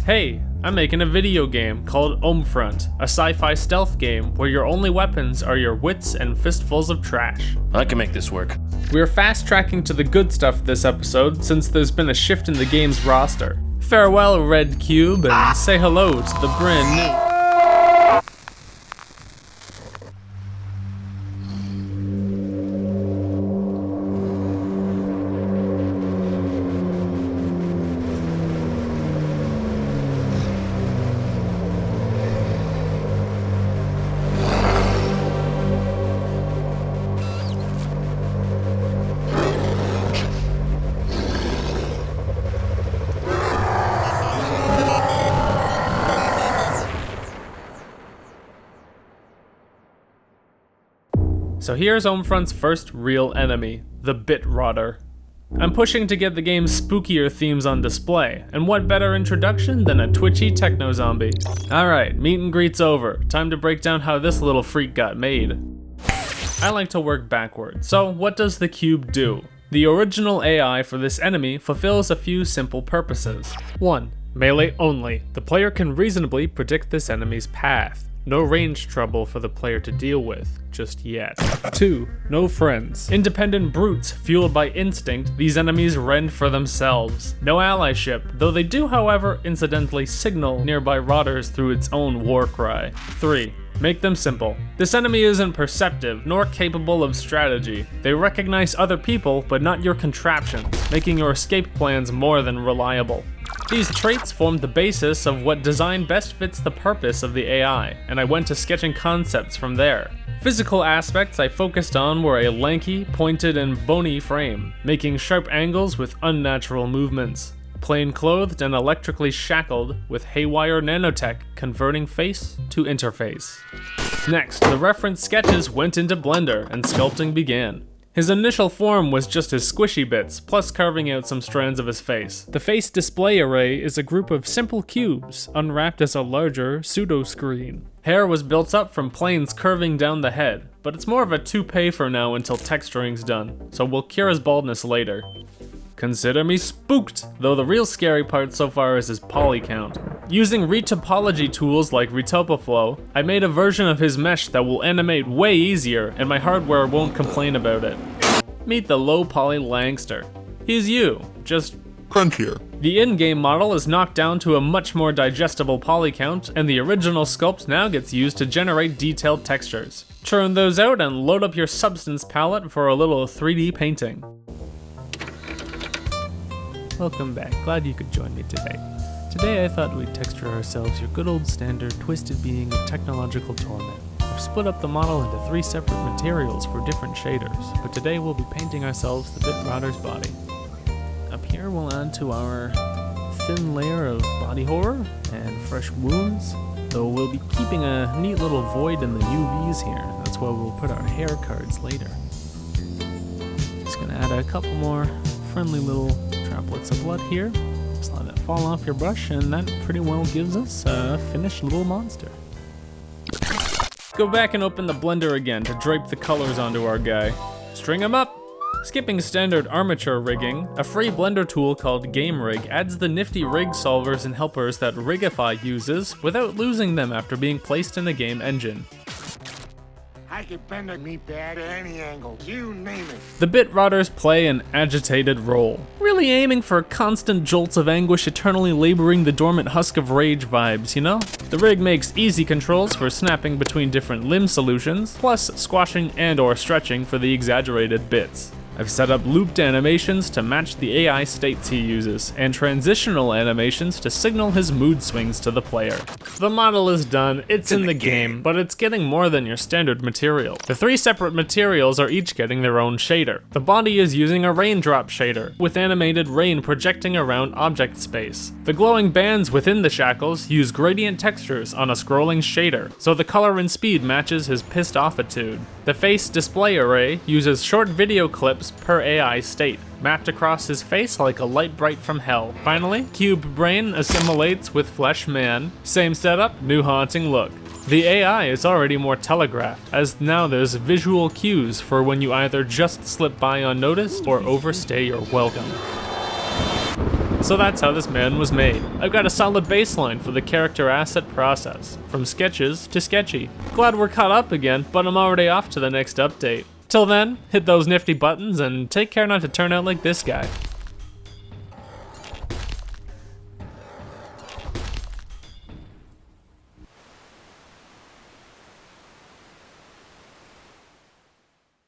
Hey, I'm making a video game called Ohmfront, a sci-fi stealth game where your only weapons are your wits and fistfuls of trash. I can make this work. We're fast-tracking to the good stuff this episode since there's been a shift in the game's roster. Farewell, Red Cube, and say hello to the brand new... So here's Ohmfront's first real enemy, the Bit Rotter. I'm pushing to get the game's spookier themes on display, and what better introduction than a twitchy techno zombie? Alright, meet and greet's over. Time to break down how this little freak got made. I like to work backwards, so what does the cube do? The original AI for this enemy fulfills a few simple purposes. 1. Melee only. The player can reasonably predict this enemy's path. No range trouble for the player to deal with, just yet. 2. No friends. Independent brutes fueled by instinct, these enemies rend for themselves. No allyship, though they do however incidentally signal nearby rotters through its own war cry. 3. Make them simple. This enemy isn't perceptive, nor capable of strategy. They recognize other people, but not your contraptions, making your escape plans more than reliable. These traits formed the basis of what design best fits the purpose of the AI, and I went to sketching concepts from there. Physical aspects I focused on were a lanky, pointed, and bony frame, making sharp angles with unnatural movements. Plain clothed and electrically shackled, with haywire nanotech converting face to interface. Next, the reference sketches went into Blender and sculpting began. His initial form was just his squishy bits, plus carving out some strands of his face. The face display array is a group of simple cubes, unwrapped as a larger pseudo-screen. Hair was built up from planes curving down the head, but it's more of a toupee for now until texturing's done, so we'll cure his baldness later. Consider me spooked, though the real scary part so far is his poly count. Using retopology tools like Retopoflow, I made a version of his mesh that will animate way easier, and my hardware won't complain about it. Meet the low poly Langster. He's you, just crunchier. The in-game model is knocked down to a much more digestible poly count, and the original sculpt now gets used to generate detailed textures. Churn those out and load up your substance palette for a little 3D painting. Welcome back, glad you could join me today. Today I thought we'd texture ourselves your good old standard twisted being of technological torment. I've split up the model into 3 separate materials for different shaders, but today we'll be painting ourselves the Bit Rotter's body. Up here we'll add to our thin layer of body horror and fresh wounds, though we'll be keeping a neat little void in the UVs here. That's where we'll put our hair cards later. Just gonna add a couple more friendly little droplets of blood here. Just let it fall off your brush, and that pretty well gives us a finished little monster. Go back and open the Blender again to drape the colors onto our guy. String him up! Skipping standard armature rigging, a free Blender tool called Game Rig adds the nifty rig solvers and helpers that Rigify uses without losing them after being placed in the game engine. I can bend a meat bag at any angle, you name it. The Bit Rotters play an agitated role, really aiming for constant jolts of anguish eternally laboring the dormant husk of rage vibes, you know? The rig makes easy controls for snapping between different limb solutions, plus squashing and or stretching for the exaggerated bits. I've set up looped animations to match the AI states he uses, and transitional animations to signal his mood swings to the player. The model is done, it's in the game, but it's getting more than your standard material. The 3 separate materials are each getting their own shader. The body is using a raindrop shader, with animated rain projecting around object space. The glowing bands within the shackles use gradient textures on a scrolling shader, so the color and speed matches his pissed off-itude. The face display array uses short video clips per AI state, mapped across his face like a light bright from hell. Finally, Cube Brain assimilates with Flesh Man. Same setup, new haunting look. The AI is already more telegraphed, as now there's visual cues for when you either just slip by unnoticed or overstay your welcome. So that's how this man was made. I've got a solid baseline for the character asset process, from sketches to sketchy. Glad we're caught up again, but I'm already off to the next update. Till then, hit those nifty buttons and take care not to turn out like this guy.